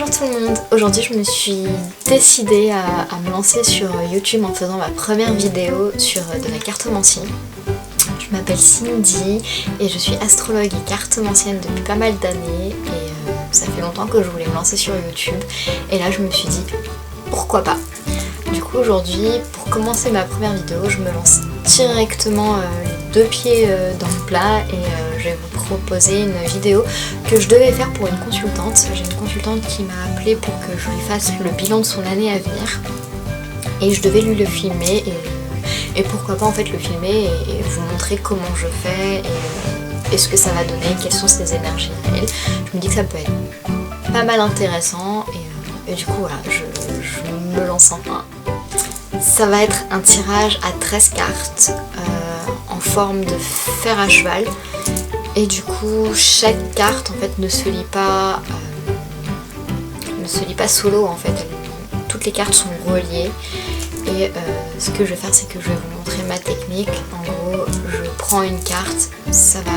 Bonjour tout le monde. Aujourd'hui je me suis décidée à me lancer sur YouTube en faisant ma première vidéo sur de la cartomancie. Je m'appelle Cindy et je suis astrologue et cartomancienne depuis pas mal d'années et ça fait longtemps que je voulais me lancer sur YouTube et là je me suis dit pourquoi pas. Du coup aujourd'hui pour commencer ma première vidéo je me lance directement les deux pieds dans le plat et je vais vous proposer une vidéo que je devais faire pour une consultante. J'ai une consultante qui m'a appelée pour que je lui fasse le bilan de son année à venir et je devais lui le filmer et pourquoi pas en fait le filmer et vous montrer comment je fais et ce que ça va donner, quelles sont ses énergies à elle. Je me dis que ça peut être pas mal intéressant et du coup voilà, je me lance enfin. Ça va être un tirage à 13 cartes en forme de fer à cheval et du coup chaque carte en fait ne se lit pas solo en fait. Toutes les cartes sont reliées et ce que je vais faire c'est que je vais vous montrer ma technique. En gros je prends une carte, ça va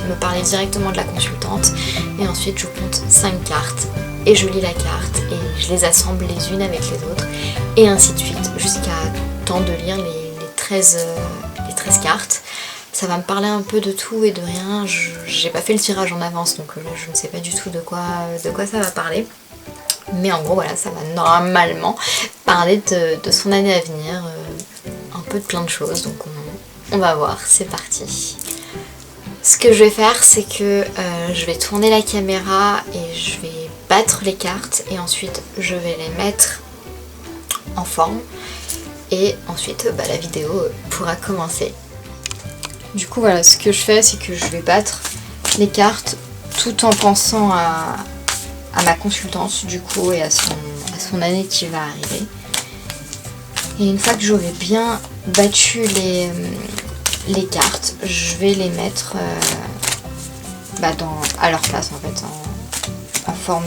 me parler directement de la consultante et ensuite je compte 5 cartes et je lis la carte et je les assemble les unes avec les autres et ainsi de suite jusqu'à temps de lire les 13 cartes. Ça va me parler un peu de tout et de rien, j'ai pas fait le tirage en avance donc je ne sais pas du tout de quoi ça va parler. Mais en gros voilà, ça va normalement parler de son année à venir, un peu de plein de choses, donc on va voir, c'est parti. Ce que je vais faire c'est que je vais tourner la caméra et je vais battre les cartes et ensuite je vais les mettre en forme et ensuite la vidéo pourra commencer. Du coup voilà, ce que je fais c'est que je vais battre les cartes tout en pensant à ma consultante du coup et à son année qui va arriver. Et une fois que j'aurai bien battu les cartes, je vais les mettre à leur place en fait, en forme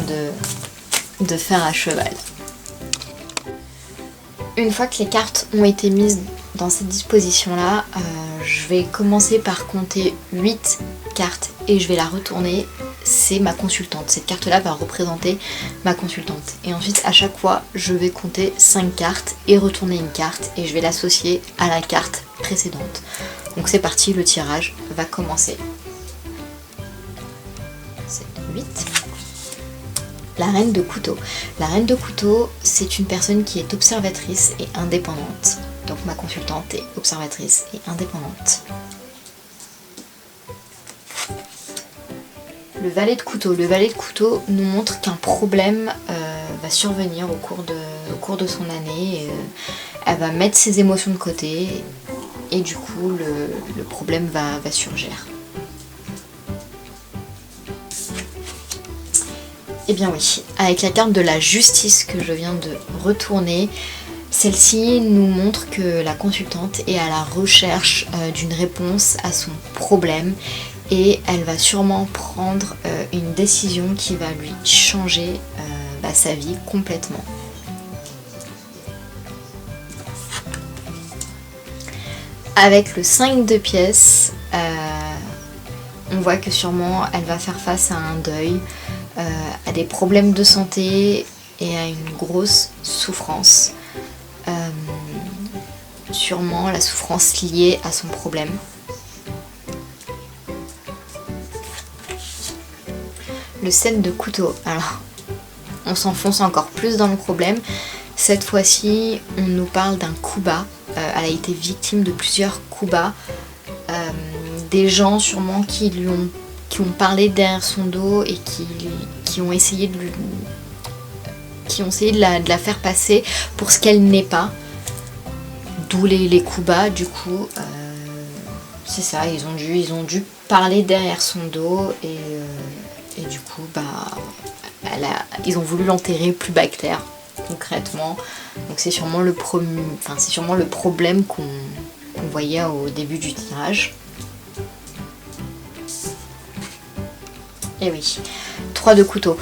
de fer à cheval. Une fois que les cartes ont été mises dans cette disposition là, je vais commencer par compter 8 cartes et je vais la retourner, c'est ma consultante. Cette carte là va représenter ma consultante et ensuite à chaque fois je vais compter 5 cartes et retourner une carte et je vais l'associer à la carte précédente. Donc c'est parti, le tirage va commencer. C'est 8. La reine de couteau. La reine de couteau, c'est une personne qui est observatrice et indépendante. Donc ma consultante est observatrice et indépendante. Le valet de couteau. Le valet de couteau nous montre qu'un problème va survenir au cours de son année. Elle va mettre ses émotions de côté et du coup le problème va surgir. Eh bien oui, avec la carte de la justice que je viens de retourner, celle-ci nous montre que la consultante est à la recherche d'une réponse à son problème et elle va sûrement prendre une décision qui va lui changer sa vie complètement. Avec le 5 de pièces, on voit que sûrement elle va faire face à un deuil, à des problèmes de santé et à une grosse souffrance. Sûrement la souffrance liée à son problème. Le 7 de couteau. Alors, on s'enfonce encore plus dans le problème. Cette fois-ci, on nous parle d'un coup bas. Elle a été victime de plusieurs coups bas. Des gens sûrement qui ont parlé derrière son dos et qui ont essayé de la faire passer pour ce qu'elle n'est pas. D'où les coups bas, du coup. C'est ça, ils ont dû parler derrière son dos et du coup, ils ont voulu l'enterrer plus bas que terre, concrètement. Donc c'est sûrement le problème qu'on voyait au début du tirage. Et oui, 3 de couteau.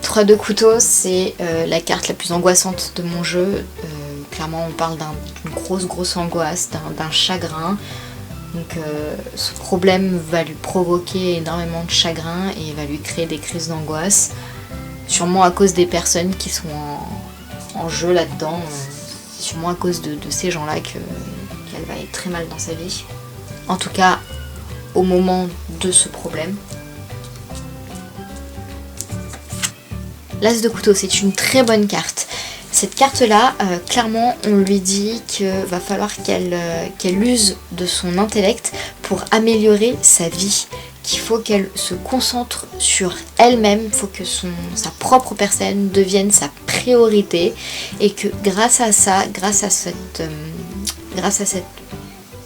3 de couteau, c'est la carte la plus angoissante de mon jeu. Clairement, on parle d'une grosse angoisse, d'un chagrin. Donc ce problème va lui provoquer énormément de chagrin et va lui créer des crises d'angoisse. sûrement à cause des personnes qui sont en jeu là-dedans. C'est sûrement à cause de ces gens-là qu'elle va être très mal dans sa vie. En tout cas, au moment de ce problème. L'As de couteau, c'est une très bonne carte. Cette carte-là, clairement, on lui dit qu'il va falloir qu'elle use de son intellect pour améliorer sa vie. Qu'il faut qu'elle se concentre sur elle-même, il faut que sa propre personne devienne sa priorité et que grâce à ça, grâce à cette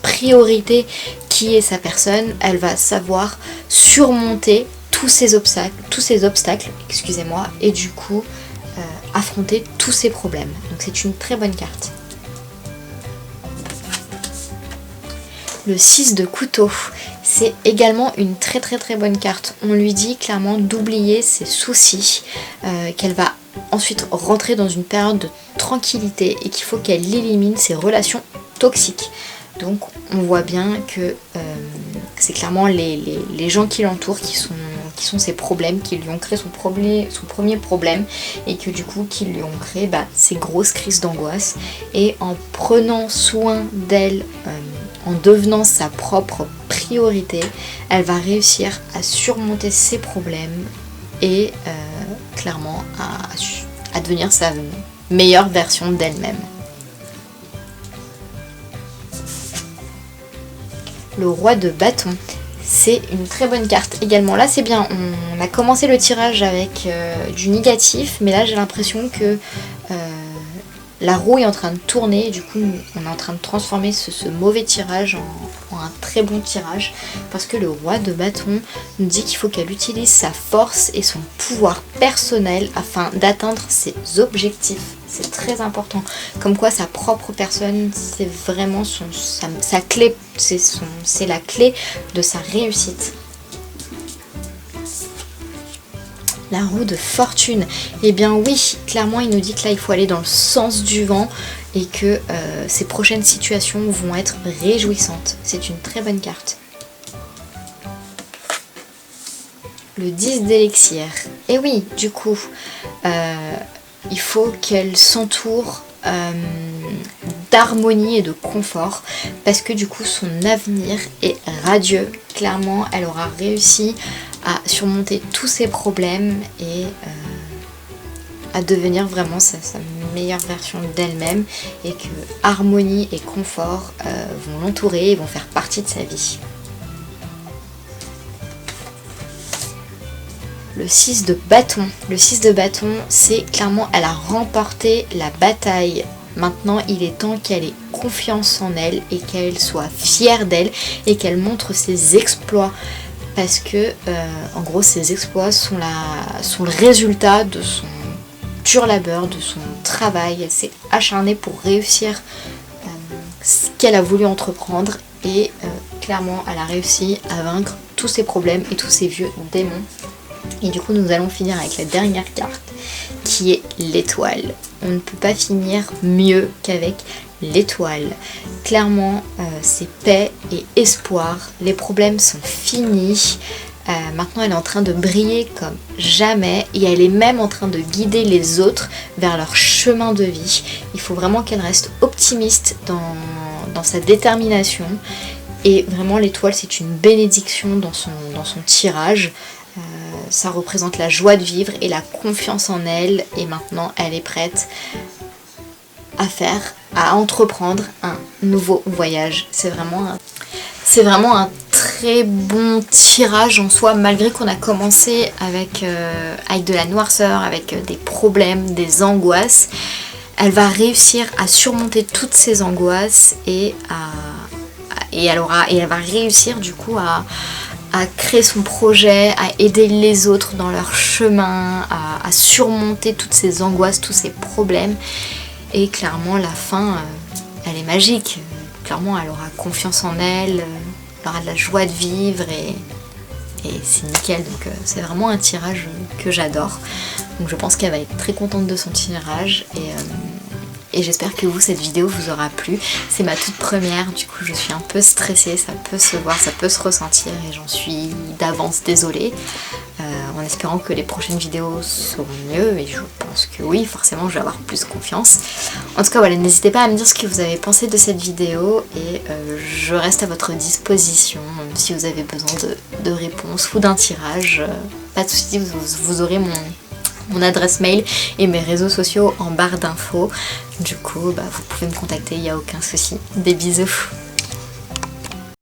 priorité qui est sa personne, elle va savoir surmonter tous ces obstacles, excusez-moi, et du coup affronter tous ces problèmes. Donc c'est une très bonne carte. Le 6 de couteau, c'est également une très bonne carte. On lui dit clairement d'oublier ses soucis, qu'elle va ensuite rentrer dans une période de tranquillité et qu'il faut qu'elle élimine ses relations toxiques. Donc on voit bien que c'est clairement les gens qui l'entourent qui sont ses problèmes, qui lui ont créé son premier problème et que du coup qui lui ont créé ces grosses crises d'angoisse. Et en prenant soin d'elle, en devenant sa propre priorité, elle va réussir à surmonter ses problèmes et clairement à devenir sa meilleure version d'elle-même. Le roi de bâton, c'est une très bonne carte également. Là c'est bien, on a commencé le tirage avec du négatif, mais là j'ai l'impression que la roue est en train de tourner et du coup on est en train de transformer ce mauvais tirage en un très bon tirage, parce que le roi de bâton nous dit qu'il faut qu'elle utilise sa force et son pouvoir personnel afin d'atteindre ses objectifs. C'est très important. Comme quoi sa propre personne, c'est vraiment sa clé, c'est la clé de sa réussite. La roue de fortune, eh bien oui, clairement il nous dit que là il faut aller dans le sens du vent et que ces prochaines situations vont être réjouissantes. C'est une très bonne carte. Le 10 d'élixir, et oui, du coup, il faut qu'elle s'entoure d'harmonie et de confort, parce que du coup son avenir est radieux. Clairement elle aura réussi à surmonter tous ses problèmes et à devenir vraiment sa meilleure version d'elle-même, et que harmonie et confort vont l'entourer et vont faire partie de sa vie. Le 6 de bâton. Le 6 de bâton, c'est clairement, elle a remporté la bataille. Maintenant, il est temps qu'elle ait confiance en elle et qu'elle soit fière d'elle et qu'elle montre ses exploits. Parce que, en gros, ses exploits sont le résultat de son dur labeur, de son travail. Elle s'est acharnée pour réussir ce qu'elle a voulu entreprendre et clairement, elle a réussi à vaincre tous ses problèmes et tous ses vieux démons. Et du coup nous allons finir avec la dernière carte qui est l'étoile. On ne peut pas finir mieux qu'avec l'étoile. Clairement c'est paix et espoir. Les problèmes sont finis. Maintenant elle est en train de briller comme jamais et elle est même en train de guider les autres vers leur chemin de vie. Il faut vraiment qu'elle reste optimiste dans sa détermination. Et vraiment l'étoile c'est une bénédiction dans son tirage. Ça représente la joie de vivre et la confiance en elle, et maintenant elle est prête à entreprendre un nouveau voyage. C'est vraiment un très bon tirage en soi, malgré qu'on a commencé avec de la noirceur, avec des problèmes, des angoisses. Elle va réussir à surmonter toutes ces angoisses et elle va réussir du coup à créer son projet, à aider les autres dans leur chemin, à surmonter toutes ces angoisses, tous ces problèmes. Et clairement, la fin, elle est magique. Clairement, elle aura confiance en elle, elle aura de la joie de vivre et c'est nickel. Donc c'est vraiment un tirage que j'adore. Donc je pense qu'elle va être très contente de son tirage et j'espère que cette vidéo vous aura plu. C'est ma toute première, du coup je suis un peu stressée, ça peut se voir, ça peut se ressentir et j'en suis d'avance désolée. en espérant que les prochaines vidéos seront mieux, et je pense que oui, forcément je vais avoir plus confiance. En tout cas voilà, n'hésitez pas à me dire ce que vous avez pensé de cette vidéo, et je reste à votre disposition si vous avez besoin de réponses ou d'un tirage. Pas de soucis, vous aurez mon adresse mail et mes réseaux sociaux en barre d'infos. Du coup, vous pouvez me contacter, il n'y a aucun souci. Des bisous.